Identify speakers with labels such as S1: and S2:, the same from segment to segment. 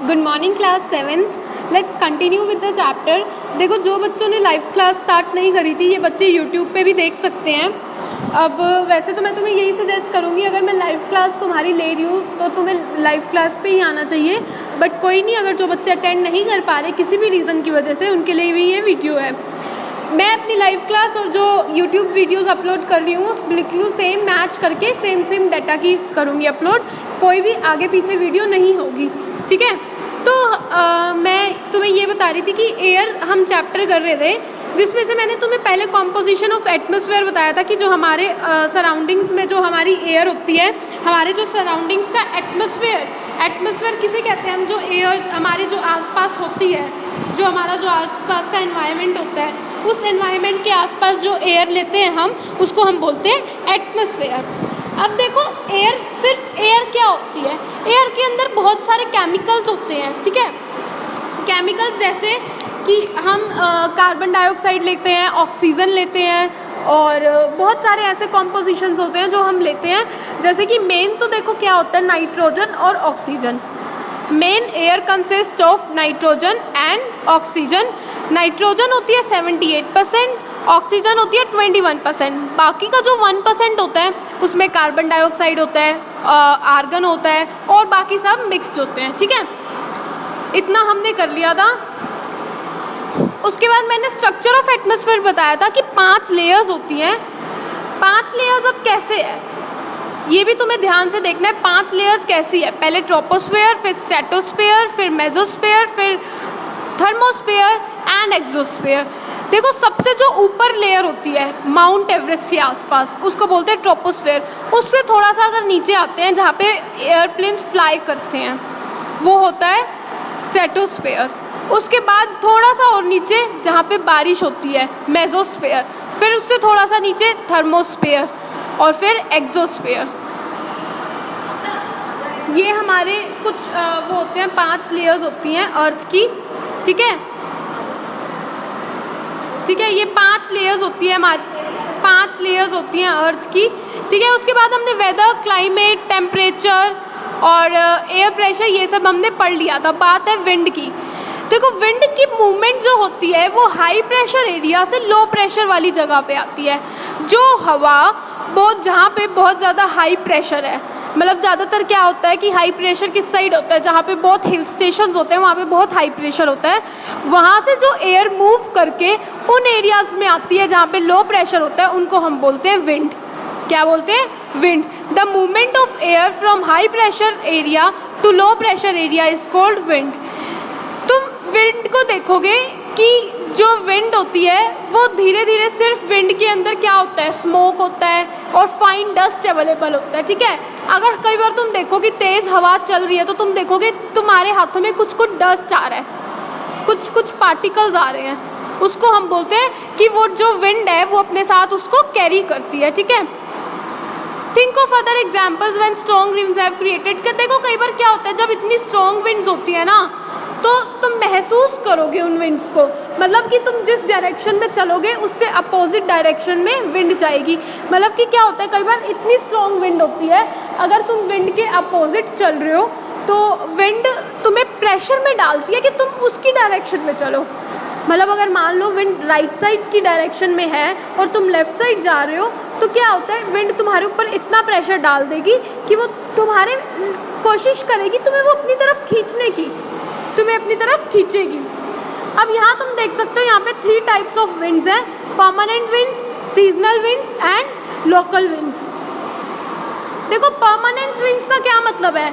S1: Good morning class 7th। Let's continue with the chapter. देखो, जो बच्चों ने लाइव क्लास स्टार्ट नहीं करी थी ये बच्चे यूट्यूब पे भी देख सकते हैं। अब वैसे तो मैं तुम्हें यही सजेस्ट करूँगी, अगर मैं लाइव क्लास तुम्हारी ले रही हूँ तो तुम्हें लाइव क्लास पे ही आना चाहिए। बट कोई नहीं, अगर जो बच्चे अटेंड नहीं कर पा रहे किसी भी रीज़न की वजह से, उनके लिए भी ये वीडियो है। मैं अपनी लाइव क्लास और जो यूट्यूब वीडियोस अपलोड कर रही हूँ बिल्कुल सेम मैच करके सेम डाटा की करूँगी अपलोड। कोई भी आगे पीछे वीडियो नहीं होगी, ठीक है। तो मैं तुम्हें ये बता रही थी कि एयर हम चैप्टर कर रहे थे, जिसमें से मैंने तुम्हें पहले कॉम्पोजिशन ऑफ एटमॉस्फेयर बताया था कि जो हमारे सराउंडिंग्स में जो हमारी एयर होती है, हमारे जो सराउंडिंग्स का एटमॉस्फेयर किसे कहते हैं हम, जो एयर हमारे जो आसपास होती है, जो हमारा जो आसपास का एनवायरनमेंट होता है, उस एनवायरनमेंट के आसपास जो एयर लेते हैं हम, उसको हम बोलते हैं एटमॉस्फेयर। अब देखो, एयर सिर्फ एयर क्या होती है, एयर के अंदर बहुत सारे केमिकल्स होते हैं, ठीक है। केमिकल्स जैसे कि हम कार्बन डाइऑक्साइड लेते हैं, ऑक्सीजन लेते हैं और बहुत सारे ऐसे कॉम्पोजिशंस होते हैं जो हम लेते हैं। जैसे कि मेन तो देखो क्या होता है, नाइट्रोजन और oxygen. Main air consist of nitrogen and oxygen. Nitrogen होती है 78%, ऑक्सीजन होती है 21%। बाकी का जो 1% होता है उसमें कार्बन डाइऑक्साइड होता है, आर्गन होता है और बाकी सब मिक्स्ड होते हैं, ठीक है। इतना हमने कर लिया था। उसके बाद मैंने स्ट्रक्चर ऑफ एटमॉस्फेयर बताया था कि 5 लेयर्स होती हैं। 5 लेयर्स अब कैसे है ये भी तुम्हें ध्यान से देखना है। 5 लेयर्स कैसी है, पहले ट्रोपोस्फेयर, फिर स्ट्रेटोस्फेयर, फिर मेसोस्फेयर, फिर थर्मोस्फेयर एंड एक्सोस्फेयर। देखो, सबसे जो ऊपर लेयर होती है माउंट एवरेस्ट के आसपास, उसको बोलते हैं ट्रोपोस्फेयर। उससे थोड़ा सा अगर नीचे आते हैं जहाँ पे एयरप्लेन्स फ्लाई करते हैं, वो होता है स्ट्रेटोस्फेयर। उसके बाद थोड़ा सा और नीचे जहाँ पे बारिश होती है, मेसोस्फेयर। फिर उससे थोड़ा सा नीचे थर्मोस्फेयर और फिर एक्सोस्फेयर। ये हमारे कुछ वो होते हैं, 5 लेयर्स होती हैं अर्थ की, ठीक है। ठीक है, ये 5 लेयर्स होती है हमारी, 5 लेयर्स होती हैं अर्थ की, ठीक है। उसके बाद हमने वेदर, क्लाइमेट, टेम्परेचर और एयर प्रेशर ये सब हमने पढ़ लिया था। बात है विंड की। देखो, विंड की मूवमेंट जो होती है वो हाई प्रेशर एरिया से लो प्रेशर वाली जगह पे आती है। जो हवा बहुत, जहाँ पे बहुत ज़्यादा हाई प्रेशर है, मतलब ज़्यादातर क्या होता है कि हाई प्रेशर किस साइड होता है, जहाँ पे बहुत हिल स्टेशंस होते हैं वहाँ पे बहुत हाई प्रेशर होता है। वहाँ से जो एयर मूव करके उन एरियाज़ में आती है जहाँ पे लो प्रेशर होता है, उनको हम बोलते हैं विंड। क्या बोलते हैं? Wind. The movement of air from high pressure area to low pressure area is called wind. तुम विंड को देखोगे कि जो विंड होती है वो धीरे धीरे, सिर्फ विंड के अंदर क्या होता है, स्मोक होता है और फाइन डस्ट अवेलेबल होता है, ठीक है। अगर कई बार तुम देखो कि तेज़ हवा चल रही है तो तुम देखोगे तुम्हारे हाथों में कुछ डस्ट आ रहा है, कुछ पार्टिकल्स आ रहे हैं, उसको हम बोलते हैं कि वो जो विंड है वो अपने साथ उसको कैरी करती है, ठीक है। Think of other examples when strong winds have created. देखो, कई बार क्या होता है जब इतनी स्ट्रॉन्ग विंड्स होती है ना, तो तुम महसूस करोगे उन विंड्स को, मतलब कि तुम जिस डायरेक्शन में चलोगे उससे अपोजिट डायरेक्शन में विंड जाएगी। मतलब कि क्या होता है, कई बार इतनी स्ट्रॉन्ग विंड होती है, अगर तुम विंड के अपोजिट चल रहे हो तो विंड तुम्हें प्रेशर में डालती है कि तुम उसकी डायरेक्शन में चलो। मतलब अगर मान लो विंड राइट साइड की डायरेक्शन में है और तुम लेफ़्ट साइड जा रहे हो, तो क्या होता है, विंड तुम्हारे ऊपर इतना प्रेशर डाल देगी कि वो तुम्हारे कोशिश करेगी तुम्हें वो अपनी तरफ खींचने की, तुम्हें अपनी तरफ खींचेगी। अब यहाँ तुम देख सकते हो, यहाँ पे 3 टाइप्स ऑफ विंड्स हैं, permanent winds, seasonal winds and local winds. देखो, परमानेंट विंड्स का क्या मतलब है?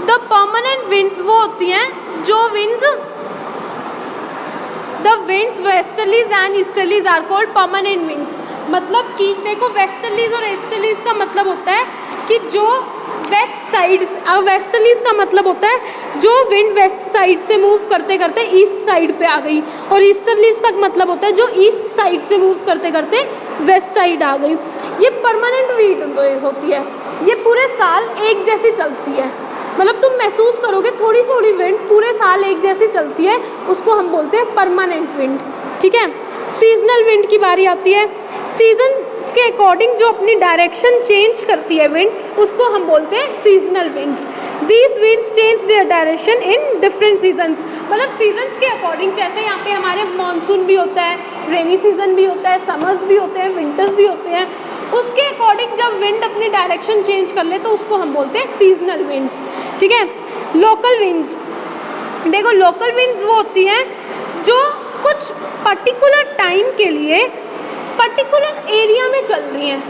S1: द परमानेंट विंड्स वो होती हैं जो winds, the winds westerlies and easterlies are called permanent winds. मतलब कि देखो, वेस्टर्लीज और ईस्टर्लीज का मतलब होता है कि जो वेस्ट साइड, वेस्टर्लीज का मतलब होता है जो विंड वेस्ट साइड से मूव करते करते ईस्ट साइड पे आ गई, और ईस्टर्लीज का मतलब होता है जो ईस्ट साइड से मूव करते करते वेस्ट साइड आ गई। ये परमानेंट विंड होती है, ये पूरे साल एक जैसी चलती है। मतलब तुम महसूस करोगे थोड़ी थोड़ी विंड पूरे साल एक जैसी चलती है, उसको हम बोलते हैं परमानेंट विंड, ठीक है। सीजनल विंड की बारी आती है। सीजन के अकॉर्डिंग जो अपनी डायरेक्शन चेंज करती है विंड, उसको हम बोलते हैं seasonal winds. These winds change their direction in different seasons. मतलब सीजन्स के अकॉर्डिंग, जैसे यहाँ पे हमारे मानसून भी होता है, रेनी सीजन भी होता है, समर्स भी होते हैं, विंटर्स भी होते हैं, उसके अकॉर्डिंग जब विंड अपनी डायरेक्शन चेंज कर ले तो उसको हम बोलते हैं सीजनल विंड्स, ठीक है। लोकल विंड्स, देखो लोकल विंड्स वो होती हैं जो कुछ पर्टिकुलर टाइम के लिए पर्टिकुलर एरिया में चल रही हैं,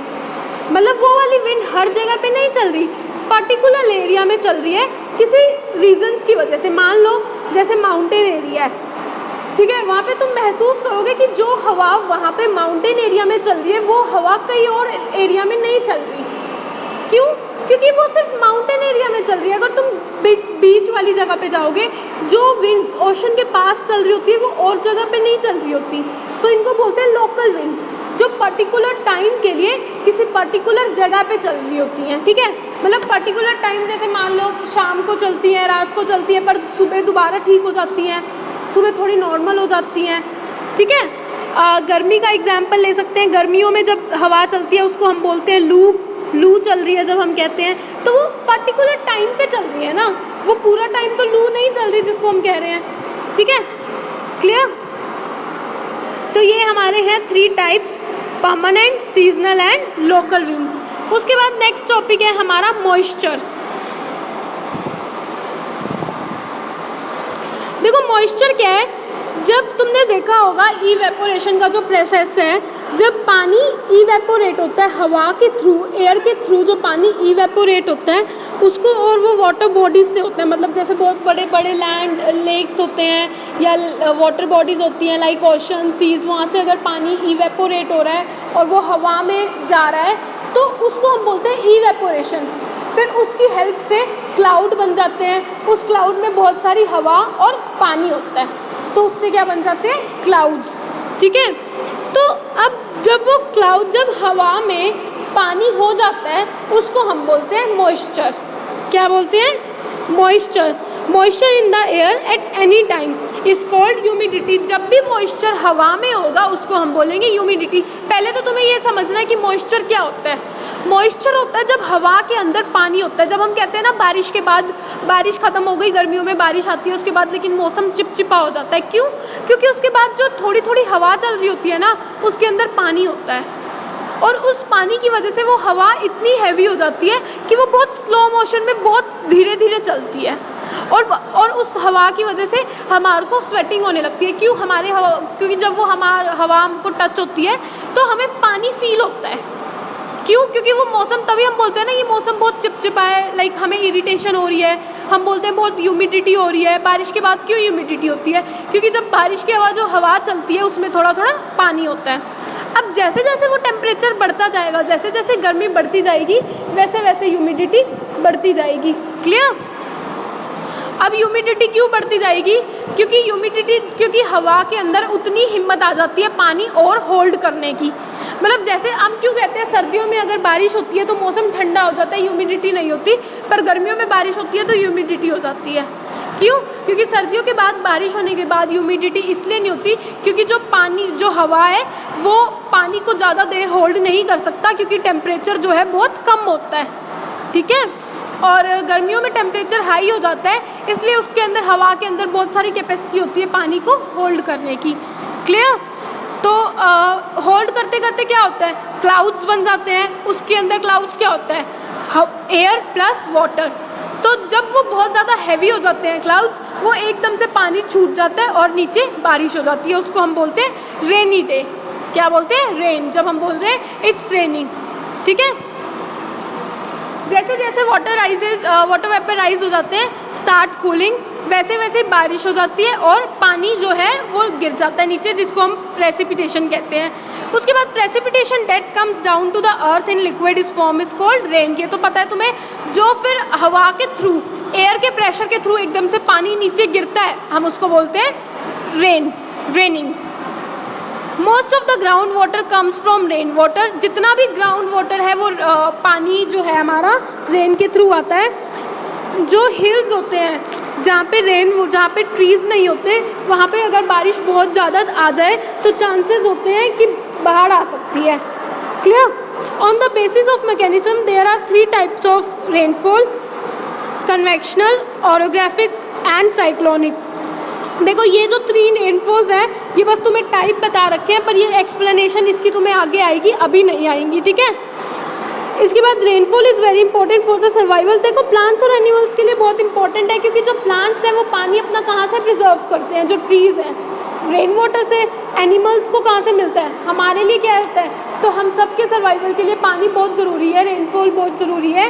S1: मतलब वो वाली विंड हर जगह पे नहीं चल रही, पर्टिकुलर एरिया में चल रही है किसी रीजंस की वजह से। मान लो जैसे माउंटेन एरिया है, ठीक है, वहाँ पे तुम महसूस करोगे कि जो हवा वहाँ पे माउंटेन एरिया में चल रही है वो हवा कहीं और एरिया में नहीं चल रही। क्यों? क्योंकि वो सिर्फ माउंटेन एरिया में चल रही है। अगर तुम बीच वाली जगह पे जाओगे, जो विंड्स ओशन के पास चल रही होती है वो और जगह पे नहीं चल रही होती, तो इनको बोलते हैं लोकल विंड्स, जो पर्टिकुलर टाइम के लिए किसी पर्टिकुलर जगह पे चल रही होती हैं, ठीक है। मतलब पर्टिकुलर टाइम, जैसे मान लो शाम को चलती हैं, रात को चलती हैं, पर सुबह दोबारा ठीक हो जाती हैं, सुबह थोड़ी नॉर्मल हो जाती हैं, ठीक है। गर्मी का एग्जाम्पल ले सकते हैं, गर्मियों में जब हवा चलती है उसको हम बोलते हैं लू चल रही है जब हम कहते हैं, तो वो पर्टिकुलर टाइम पे चल रही है ना, वो पूरा टाइम तो लू नहीं चल रही जिसको हम कह रहे हैं, ठीक है, क्लियर। तो ये हमारे हैं 3 types, permanent, seasonal and local winds. उसके बाद नेक्स्ट टॉपिक है हमारा मॉइस्चर। देखो मॉइस्चर क्या है, जब तुमने देखा होगा इवेपोरेशन का जो प्रोसेस है, जब पानी इवेपोरेट होता है हवा के थ्रू, एयर के थ्रू जो पानी इवेपोरेट होता है उसको, और वो वाटर बॉडीज से होता है, मतलब जैसे बहुत बड़े बड़े लैंड लेक्स होते हैं या वाटर बॉडीज़ होती हैं लाइक ओशन, सीज, वहाँ से अगर पानी इवेपोरेट हो रहा है और वो हवा में जा रहा है तो उसको हम बोलते हैं इवेपोरेशन। फिर उसकी हेल्प से क्लाउड बन जाते हैं, उस क्लाउड में बहुत सारी हवा और पानी होता है, तो उससे क्या बन जाते हैं, क्लाउड्स, ठीक है। तो अब जब वो क्लाउड जब हवा में पानी हो जाता है उसको हम बोलते हैं मॉइस्चर। क्या बोलते हैं, moisture. Moisture in the air at any time is called humidity. जब भी मॉइस्चर हवा में होगा उसको हम बोलेंगे ह्यूमिडिटी। पहले तो तुम्हें ये समझना है कि मॉइस्चर क्या होता है। मॉइस्चर होता है जब हवा के अंदर पानी होता है, जब हम कहते हैं ना बारिश के बाद, बारिश ख़त्म हो गई, गर्मियों में बारिश आती है उसके बाद, लेकिन मौसम चिपचिपा हो जाता है। क्यों? क्योंकि उसके बाद जो थोड़ी थोड़ी हवा चल रही होती है ना, उसके अंदर पानी होता है, और उस पानी की वजह से वो हवा इतनी हैवी हो जाती है कि वो बहुत स्लो मोशन में बहुत धीरे धीरे चलती है, और उस हवा की वजह से हमारे को स्वेटिंग होने लगती है। क्यों? हमारे हवा, क्योंकि जब वो हवा हमको टच होती है तो हमें पानी फील होता है। क्यों? क्योंकि वो मौसम, तभी हम बोलते हैं ना ये मौसम बहुत चिपचिपा है, लाइक हमें इरिटेशन हो रही है, हम बोलते हैं बहुत ह्यूमिडिटी हो रही है। बारिश के बाद क्यों ह्यूमिडिटी होती है? क्योंकि जब बारिश की जो हवा चलती है उसमें थोड़ा थोड़ा पानी होता है। अब जैसे जैसे वो टेम्परेचर बढ़ता जाएगा, जैसे जैसे गर्मी बढ़ती जाएगी, वैसे वैसे ह्यूमिडिटी बढ़ती जाएगी। क्लियर? अब ह्यूमिडिटी क्यों बढ़ती जाएगी? क्योंकि हवा के अंदर उतनी हिम्मत आ जाती है पानी और होल्ड करने की। मतलब जैसे हम क्यों कहते हैं सर्दियों में अगर बारिश होती है तो मौसम ठंडा हो जाता है, ह्यूमिडिटी नहीं होती, पर गर्मियों में बारिश होती है तो ह्यूमिडिटी हो जाती है। क्यों? क्योंकि सर्दियों के बाद बारिश होने के बाद ह्यूमिडिटी इसलिए नहीं होती क्योंकि जो हवा है वो पानी को ज़्यादा देर होल्ड नहीं कर सकता, क्योंकि टेम्परेचर जो है बहुत कम होता है, ठीक है। और गर्मियों में टेम्परेचर हाई हो जाता है, इसलिए उसके अंदर, हवा के अंदर बहुत सारी कैपेसिटी होती है पानी को होल्ड करने की। क्लियर? तो होल्ड करते करते क्या होता है, क्लाउड्स बन जाते हैं। उसके अंदर क्लाउड्स क्या होता है, एयर प्लस वाटर। तो जब वो बहुत ज़्यादा हैवी हो जाते हैं क्लाउड्स, वो एकदम से पानी छूट जाता है और नीचे बारिश हो जाती है। उसको हम बोलते हैं रेनी डे। क्या बोलते हैं? रेन। जब हम बोल रहे हैं इट्स रेनिंग, ठीक है। जैसे जैसे वाटर वेपर राइज हो जाते हैं, स्टार्ट कूलिंग, वैसे वैसे बारिश हो जाती है और पानी जो है वो गिर जाता है नीचे, जिसको हम प्रेसिपिटेशन कहते हैं। उसके बाद precipitation that comes down to the earth in liquid is form is called rain. ये तो पता है तुम्हें, जो फिर हवा के थ्रू, एयर के प्रेशर के थ्रू एकदम से पानी नीचे गिरता है, हम उसको बोलते हैं raining. Most of the ground water comes from rain water. जितना भी ग्राउंड वाटर है वो पानी जो है हमारा रेन के थ्रू आता है। जो हिल्स होते हैं जहाँ पे ट्रीज़ नहीं होते, वहाँ पे अगर बारिश बहुत ज़्यादा आ जाए तो चांसेस होते हैं कि बाढ़ आ सकती है। Clear? On the basis of mechanism there are 3 types of rainfall convectional, orographic and cyclonic. देखो ये जो 3 रेनफॉल्स है ये बस तुम्हें टाइप बता रखे हैं, पर ये एक्सप्लेनेशन इसकी तुम्हें आगे आएगी, अभी नहीं आएंगी, ठीक है। इसके बाद rainfall is very important for the survival. देखो प्लांट्स और एनिमल्स के लिए बहुत इंपॉर्टेंट है, क्योंकि जो प्लांट्स हैं वो पानी अपना कहाँ से प्रिजर्व करते हैं, जो ट्रीज़ हैं रेन वाटर से। एनिमल्स को कहाँ से मिलता है, हमारे लिए क्या होता है। तो हम सब के सर्वाइवल के लिए पानी बहुत ज़रूरी है, रेनफॉल बहुत ज़रूरी है,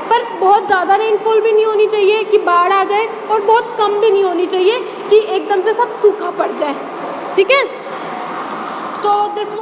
S1: पर बहुत ज़्यादा रेनफॉल भी नहीं होनी चाहिए कि बाढ़ आ जाए, और बहुत कम भी नहीं होनी चाहिए कि एकदम से सब सूखा पड़ जाए, ठीक है। तो दिस